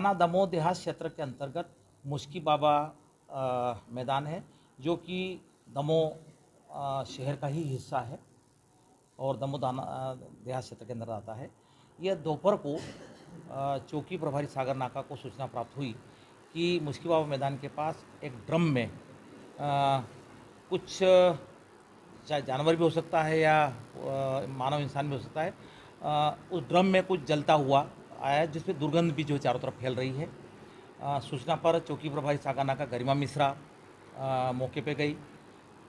थाना दमोह देहात क्षेत्र के अंतर्गत मुश्की बाबा मैदान है, जो कि दमोह शहर का ही हिस्सा है और दमोह देहात क्षेत्र के अंदर आता है। यह दोपहर को चौकी प्रभारी सागर नाका को सूचना प्राप्त हुई कि मुश्की बाबा मैदान के पास एक ड्रम में कुछ, चाहे जानवर भी हो सकता है या मानव इंसान भी हो सकता है, उस ड्रम में कुछ जलता हुआ आया, जिसमें दुर्गंध भी जो चारों तरफ फैल रही है। सूचना पर चौकी प्रभारी सागर नाका गरिमा मिश्रा मौके पे गई।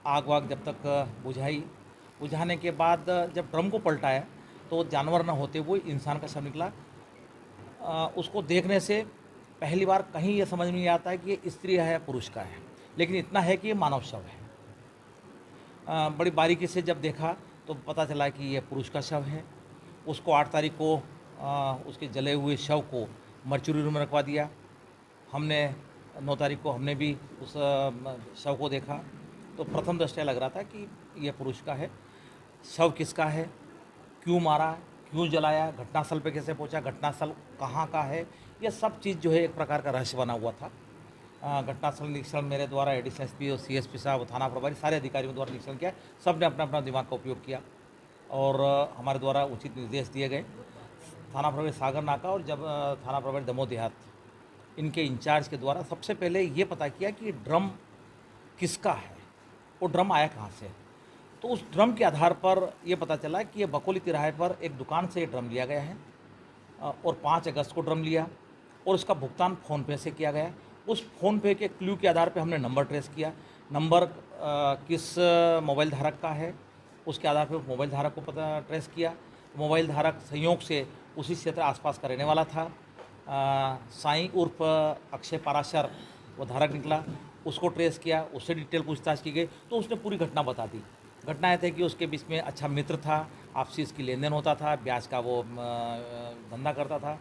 आग वाग जब तक बुझाने के बाद जब ड्रम को पलटाया तो जानवर न होते हुए इंसान का शव निकला। उसको देखने से पहली बार कहीं ये समझ में नहीं आता है कि ये स्त्री है या पुरुष का है, लेकिन इतना है कि ये मानव शव है। बड़ी बारीकी से जब देखा तो पता चला कि ये पुरुष का शव है। उसको 8 तारीख को उसके जले हुए शव को मर्चुरी रूम में रखवा दिया। हमने 9 तारीख को हमने भी उस शव को देखा तो प्रथम दृष्टया लग रहा था कि यह पुरुष का है। शव किसका है, क्यों मारा, क्यों जलाया, घटनास्थल पे कैसे पहुंचा, घटनास्थल कहाँ का है, यह सब चीज़ जो है एक प्रकार का रहस्य बना हुआ था। घटनास्थल निरीक्षण मेरे द्वारा एडिशनल एसपी और सीएसपी साहब, थाना प्रभारी, सारे अधिकारियों द्वारा निरीक्षण किया। सब ने अपना अपना दिमाग का उपयोग किया और हमारे द्वारा उचित निर्देश दिए गए। थाना प्रभारी सागर नाका और जब थाना प्रभारी दमोह देहात, इनके इंचार्ज के द्वारा सबसे पहले ये पता किया कि ड्रम किसका है, वो ड्रम आया कहाँ से। तो उस ड्रम के आधार पर यह पता चला कि ये बकोली तिराहे पर एक दुकान से ये ड्रम लिया गया है और 5 अगस्त को ड्रम लिया और उसका भुगतान फ़ोनपे से किया गया। उस फ़ोनपे के क्लू के आधार पर हमने नंबर ट्रेस किया। नंबर किस मोबाइल धारक का है, उसके आधार पर मोबाइल धारक को पता ट्रेस किया। मोबाइल धारक संयोग से उसी क्षेत्र आसपास का रहने वाला था। साईं उर्फ अक्षय पाराशर वो धारक निकला, उसको ट्रेस किया, उससे डिटेल पूछताछ की गई तो उसने पूरी घटना बता दी। घटना यह थी कि उसके बीच में अच्छा मित्र था, आपसी इसकी लेन देन होता था, ब्याज का वो धंधा करता था।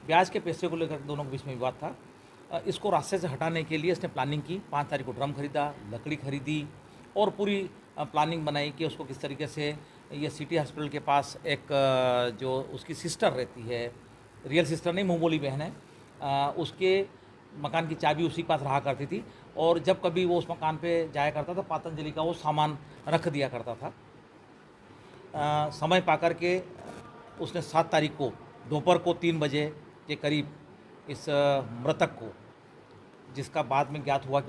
ब्याज के पैसे को लेकर दोनों के बीच में विवाद था। इसको रास्ते से हटाने के लिए इसने प्लानिंग की। 5 तारीख को ड्रम खरीदा, लकड़ी खरीदी और पूरी प्लानिंग बनाई कि उसको किस तरीके से ये सिटी हॉस्पिटल के पास एक जो उसकी सिस्टर रहती है, रियल सिस्टर नहीं, मुँह बोली बहन है, उसके मकान की चाबी उसी के पास रहा करती थी और जब कभी वो उस मकान पे जाया करता था पतंजलि का वो सामान रख दिया करता था। समय पाकर के उसने 7 तारीख को दोपहर को 3 बजे के करीब इस मृतक को, जिसका बाद में ज्ञात हुआ